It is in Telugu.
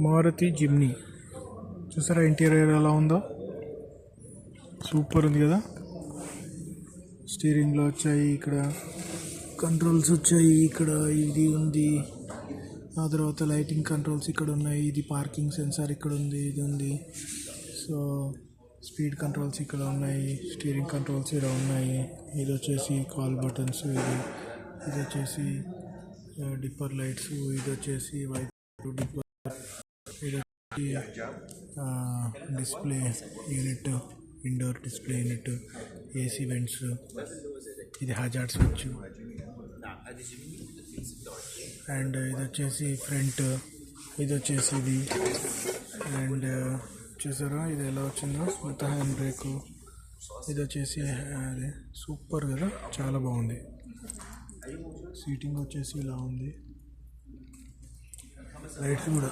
మారుతి జిమ్నీ చూసారా ఇంటీరియర్ ఎలా ఉందో, సూపర్ ఉంది కదా. స్టీరింగ్లో వచ్చాయి, ఇక్కడ కంట్రోల్స్ వచ్చాయి, ఇక్కడ ఇది ఉంది, ఆ తర్వాత లైటింగ్ కంట్రోల్స్ ఇక్కడ ఉన్నాయి, ఇది పార్కింగ్ సెన్సార్ ఇక్కడ ఉంది, ఇది ఉంది. సో స్పీడ్ కంట్రోల్స్ ఇక్కడ ఉన్నాయి, స్టీరింగ్ కంట్రోల్స్ ఇక్కడ ఉన్నాయి. ఇది వచ్చేసి కాల్ బటన్స్, ఇది వచ్చేసి డిప్పర్ లైట్స్, ఇది వచ్చేసి వైట్ డిప్పర్, ఇది display unit, indoor display unit, AC vents, ఇది హజార్డ్ స్విచ్, అండ్ ఇది వచ్చేసి ఫ్రంట్, ఇది వచ్చేసి ఇది. అండ్ చూసారా ఇది ఎలా వచ్చిందో, స్మిత్ హ్యాండ్ బ్రేకు, ఇది వచ్చేసి అదే సూపర్ కదా, చాలా బాగుంది. సీటింగ్ వచ్చేసి ఇలా ఉంది, లైట్స్ కూడా